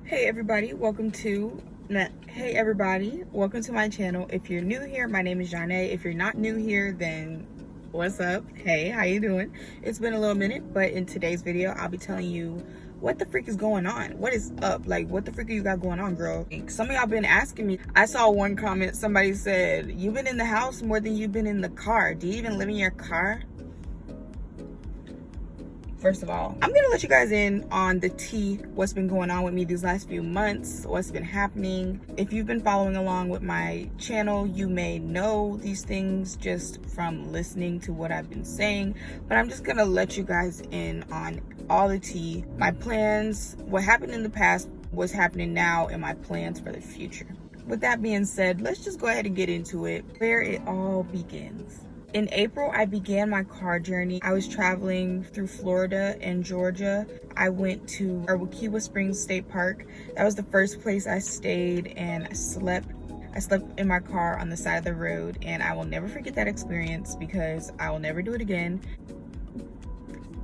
Hey everybody, welcome to my channel. If you're new here, my name is Janae. If you're not new here, then what's up? Hey, how you doing? It's been a little minute, but in today's video, I'll be telling you what the freak is going on. What is up? Like, what the freak you got going on, girl? Some of y'all been asking me. I saw one comment, somebody said, you've been in the house more than you've been in the car. Do you even live in your car? First of all, I'm gonna let you guys in on the tea, what's been going on with me these last few months, what's been happening. If you've been following along with my channel, you may know these things just from listening to what I've been saying, but I'm just gonna let you guys in on all the tea, my plans, what happened in the past, what's happening now, and my plans for the future. With that being said, let's just go ahead and get into it, where it all begins. In April, I began my car journey. I was traveling through Florida and Georgia. I went to Wekiwa Springs State Park. That was the first place I stayed, and I slept in my car on the side of the road, and I will never forget that experience because I will never do it again.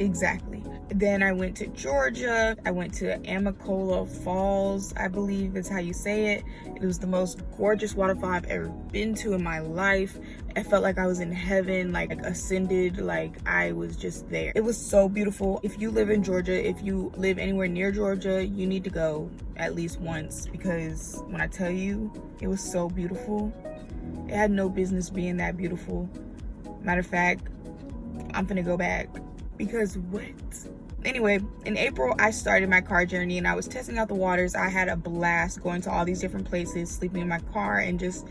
Exactly. Then I went to Georgia. I went to Amacola Falls, I believe is how you say it. It was the most gorgeous waterfall I've ever been to in my life. I felt like I was in heaven, like ascended, like I was just there. It was so beautiful. If you live in Georgia, if you live anywhere near Georgia, you need to go at least once, because when I tell you, it was so beautiful. It had no business being that beautiful. Matter of fact, I'm gonna go back. Because what? Anyway, in April, I started my car journey and I was testing out the waters. I had a blast going to all these different places, sleeping in my car and just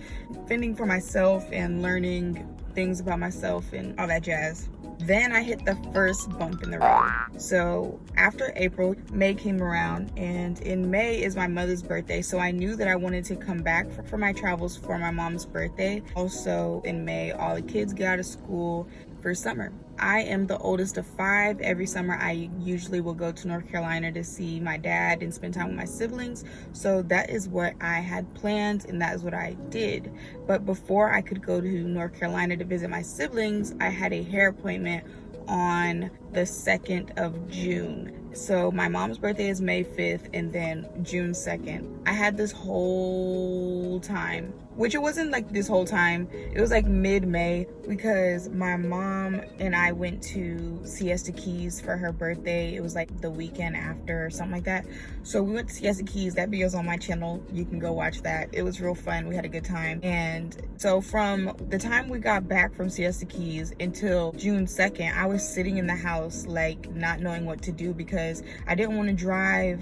fending for myself and learning things about myself and all that jazz. Then I hit the first bump in the road. So after April, May came around, and in May is my mother's birthday. So I knew that I wanted to come back for my travels for my mom's birthday. Also in May, all the kids get out of school for summer. I am the oldest of 5. Every summer I usually will go to North Carolina to see my dad and spend time with my siblings. So that is what I had planned, and that is what I did. But before I could go to North Carolina to visit my siblings, I had a hair appointment on the 2nd of June. So my mom's birthday is May 5th and then June 2nd. I had this whole time, which it wasn't like this whole time, it was like mid-May, because my mom and I went to Siesta Keys for her birthday. It was like the weekend after or something like that. So we went to Siesta Keys. That video's on my channel. You can go watch that. It was real fun. We had a good time. And so from the time we got back from Siesta Keys until June 2nd, I was sitting in the house like not knowing what to do, because I didn't want to drive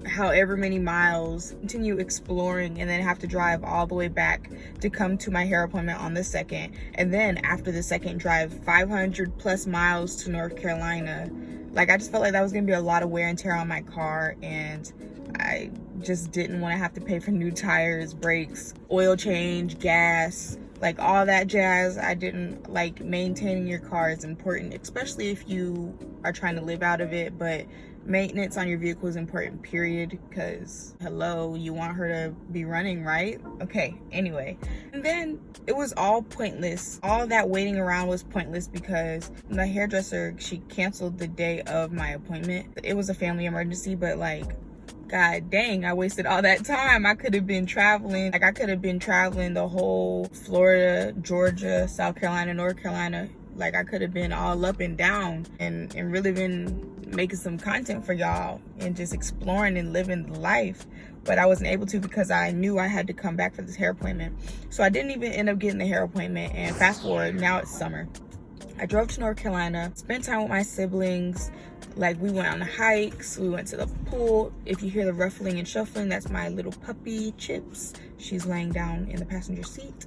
however many miles, continue exploring, and then have to drive all the way back to come to my hair appointment on the 2nd, and then after the 2nd drive 500 plus miles to North Carolina. Like, I just felt like that was gonna be a lot of wear and tear on my car, and I just didn't want to have to pay for new tires, brakes, oil change, gas, like all that jazz. I didn't like. Maintaining your car is important, especially if you are trying to live out of it, but maintenance on your vehicle is important, period, because hello, you want her to be running, right? Okay, anyway. And then it was all pointless. All that waiting around was pointless because the hairdresser, she canceled the day of my appointment. It was a family emergency, but like, god dang, I wasted all that time. I could have been traveling. Like, I could have been traveling the whole Florida, Georgia, South Carolina, North Carolina. Like, I could have been all up and down and really been making some content for y'all and just exploring and living the life. But I wasn't able to because I knew I had to come back for this hair appointment. So I didn't even end up getting the hair appointment. And fast forward, now it's summer. I drove to North Carolina, spent time with my siblings. Like, we went on the hikes, we went to the pool. If you hear the ruffling and shuffling, that's my little puppy, Chips. She's laying down in the passenger seat.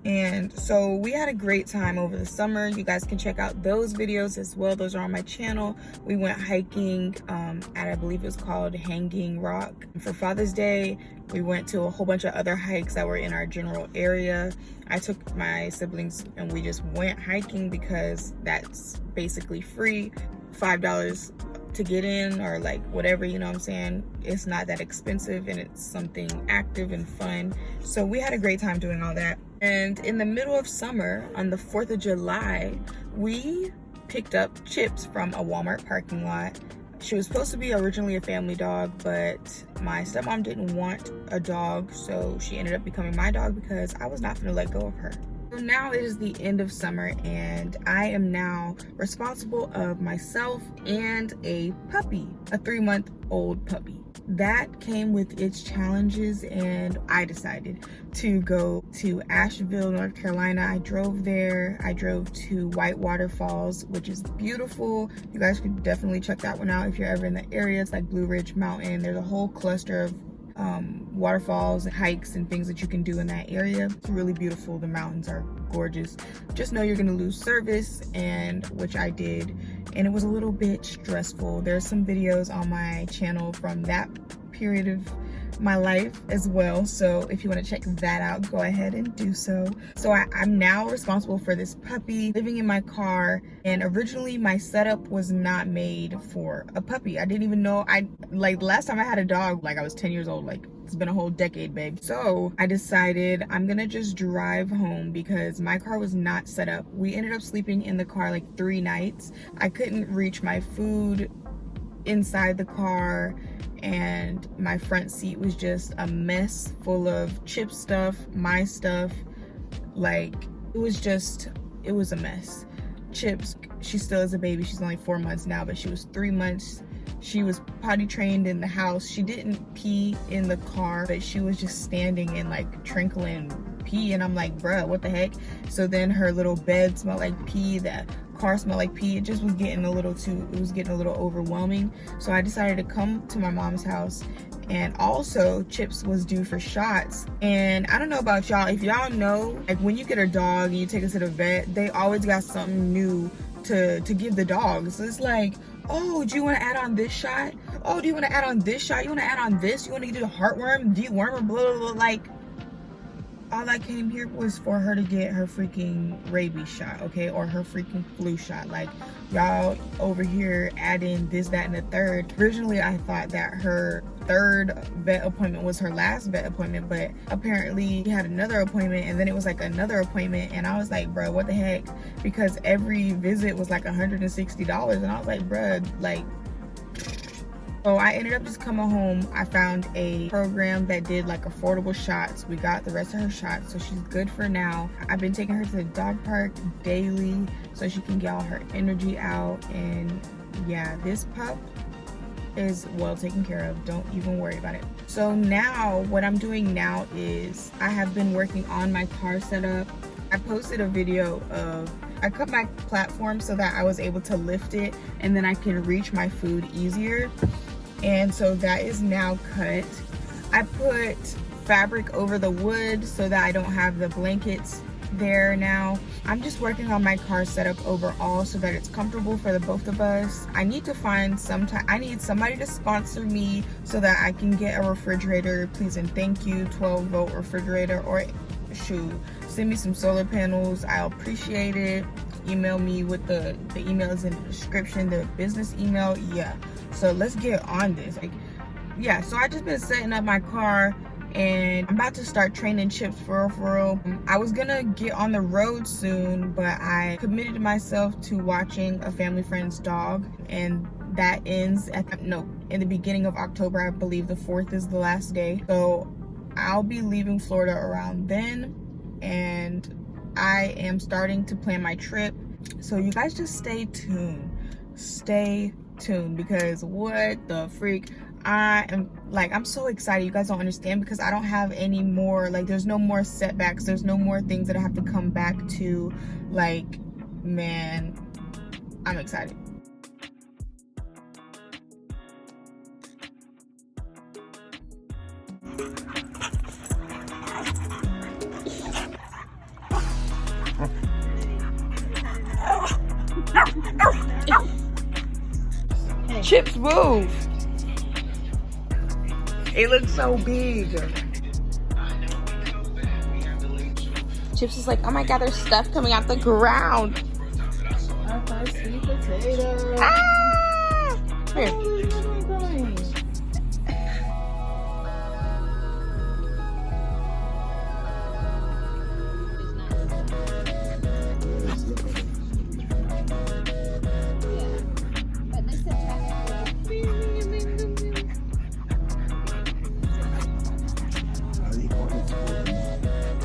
And so we had a great time over the summer. You guys can check out those videos as well. Those are on my channel. We went hiking at, I believe it was called Hanging Rock. For Father's Day, we went to a whole bunch of other hikes that were in our general area. I took my siblings and we just went hiking because that's basically free. $5 to get in, or like whatever, you know what I'm saying? It's not that expensive, and it's something active and fun. So we had a great time doing all that. And in the middle of summer, on the 4th of July, we picked up Chips from a Walmart parking lot. She was supposed to be originally a family dog, but my stepmom didn't want a dog, so she ended up becoming my dog because I was not gonna let go of her. So now it is the end of summer and I am now responsible of myself and a puppy, a 3-month-old puppy. That came with its challenges, and I decided to go to Asheville, North Carolina. I drove there. I drove to Whitewater Falls, which is beautiful. You guys could definitely check that one out if you're ever in the area. It's like Blue Ridge Mountain. There's a whole cluster of waterfalls and hikes and things that you can do in that area. It's really beautiful. The mountains are gorgeous. Just know you're gonna lose service, and which I did, and it was a little bit stressful. There's some videos on my channel from that period of my life as well, so if you want to check that out, go ahead and do so. So I'm now responsible for this puppy, living in my car, and originally my setup was not made for a puppy. I didn't even know, like last time I had a dog, like I was 10 years old. Like, it's been a whole decade, babe. So I decided I'm gonna just drive home because my car was not set up. We ended up sleeping in the car like 3 nights. I couldn't reach my food inside the car, and my front seat was just a mess full of chip stuff, my stuff. Like, it was a mess. Chips, she still is a baby. She's only 4 months now, but she was 3 months. She was potty trained in the house. She didn't pee in the car, but she was just standing and like trickling pee, and I'm like, bruh, what the heck? So then her little bed smelled like pee, the car smelled like pee. It just was getting a little overwhelming. So I decided to come to my mom's house, and also Chips was due for shots. And I don't know about y'all, if y'all know, like when you get a dog and you take it to the vet, they always got something new to give the dog. So it's like, oh, do you want to add on this shot? Oh, do you want to add on this shot? You want to add on this? You want to do the heartworm, dewormer, blah, blah, blah. Like, all I came here was for her to get her freaking rabies shot, okay? Or her freaking flu shot. Like, y'all over here adding this, that, and the third. Originally, I thought that her third vet appointment was her last vet appointment, but apparently she had another appointment, and then it was like another appointment, and I was like, bro, what the heck? Because every visit was like $160, and I was like, bro, like, so I ended up just coming home. I found a program that did like affordable shots. We got the rest of her shots, so she's good for now. I've been taking her to the dog park daily so she can get all her energy out. And yeah, this pup is well taken care of. Don't even worry about it. So now what I'm doing now is I have been working on my car setup. I posted a video of, I cut my platform so that I was able to lift it and then I can reach my food easier. And so that is now cut. I put fabric over the wood so that I don't have the blankets there now. I'm just working on my car setup overall so that it's comfortable for the both of us. I need to find I need somebody to sponsor me so that I can get a refrigerator, please and thank you, 12-volt refrigerator, or shoot, send me some solar panels. I'll appreciate it. Email me with the email is in the description, the business email. Yeah, so let's get on this. Like, yeah, so I just been setting up my car, and I'm about to start training Chips for real. I was gonna get on the road soon, but I committed myself to watching a family friend's dog, and that ends in the beginning of October. I believe the 4th is the last day. So I'll be leaving Florida around then, and I am starting to plan my trip. So you guys just stay tuned. Stay tuned, because what the freak, I'm so excited. You guys don't understand, because I don't have any more, like, there's no more setbacks. There's no more things that I have to come back to. Like, man, I'm excited. Chips, move. It looks so big. Chips is like, oh my god, there's stuff coming out the ground. I see potatoes. Ah! Here.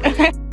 it.